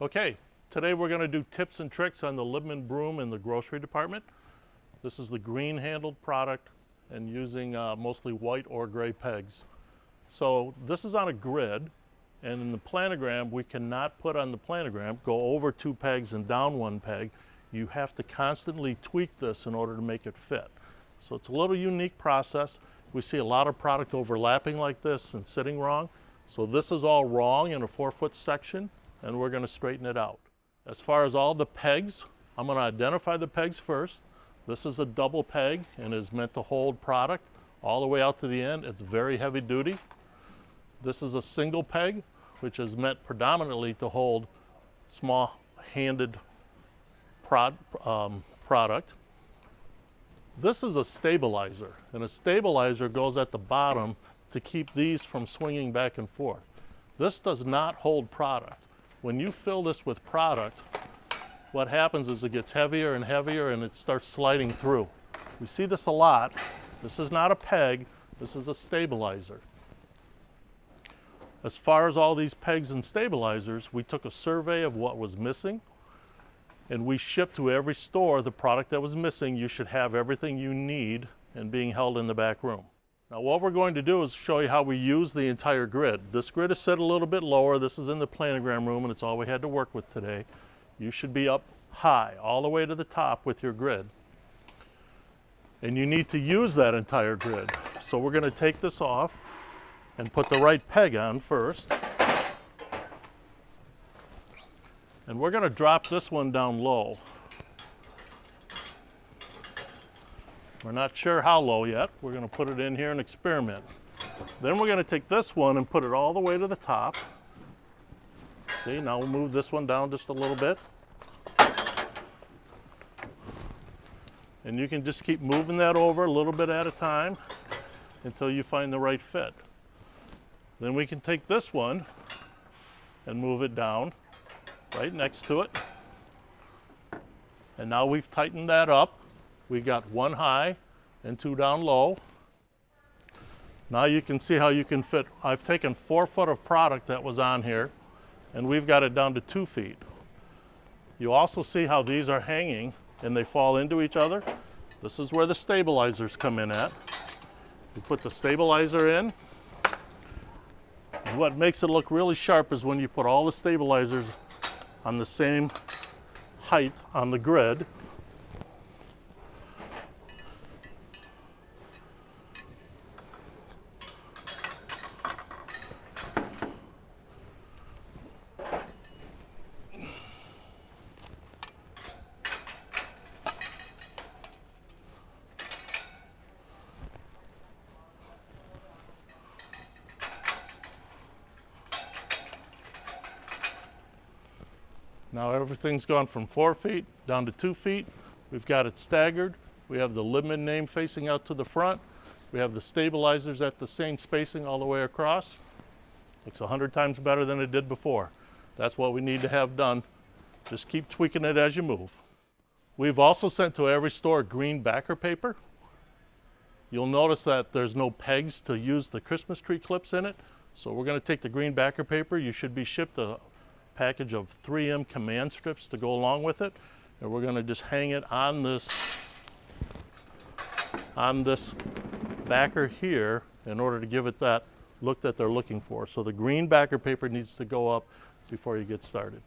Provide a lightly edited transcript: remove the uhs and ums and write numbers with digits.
Okay, today we're going to do tips and tricks on the Libman Broom in the grocery department. This is the green handled product and using mostly white or gray pegs. So this is on a grid, and in the planogram we cannot put on the planogram, go over 2 pegs and down 1 peg. You have to constantly tweak this in order to make it fit. So it's a little unique process. We see a lot of product overlapping like this and sitting wrong. So this is all wrong in a 4-foot section, and we're going to straighten it out. As far as all the pegs, I'm going to identify the pegs first. This is a double peg and is meant to hold product all the way out to the end. It's very heavy duty. This is a single peg, which is meant predominantly to hold small handed product. This is a stabilizer, and a stabilizer goes at the bottom to keep these from swinging back and forth. This does not hold product. When you fill this with product, what happens is it gets heavier and heavier and it starts sliding through. We see this a lot. This is not a peg, this is a stabilizer. As far as all these pegs and stabilizers, we took a survey of what was missing, and we shipped to every store the product that was missing. You should have everything you need and being held in the back room. Now what we're going to do is show you how we use the entire grid. This grid is set a little bit lower. This is in the planogram room, and it's all we had to work with today. You should be up high, all the way to the top with your grid. And you need to use that entire grid. So we're going to take this off and put the right peg on first. And we're going to drop this one down low. We're not sure how low yet. We're going to put it in here and experiment. Then we're going to take this one and put it all the way to the top. See, now we'll move this one down just a little bit. And you can just keep moving that over a little bit at a time until you find the right fit. Then we can take this one and move it down right next to it. And now we've tightened that up. We got 1 high and 2 down low. Now you can see how you can fit. I've taken 4 foot of product that was on here, and we've got it down to 2 feet. You also see how these are hanging and they fall into each other. This is where the stabilizers come in at. You put the stabilizer in. And what makes it look really sharp is when you put all the stabilizers on the same height on the grid. Now everything's gone from 4 feet down to 2 feet. We've got it staggered. We have the Libman name facing out to the front. We have the stabilizers at the same spacing all the way across. Looks 100 times better than it did before. That's what we need to have done. Just keep tweaking it as you move. We've also sent to every store green backer paper. You'll notice that there's no pegs to use the Christmas tree clips in it. So we're going to take the green backer paper. You should be shipped a package of 3M command strips to go along with it, and we're going to just hang it on this backer here in order to give it that look that they're looking for. So the green backer paper needs to go up before you get started.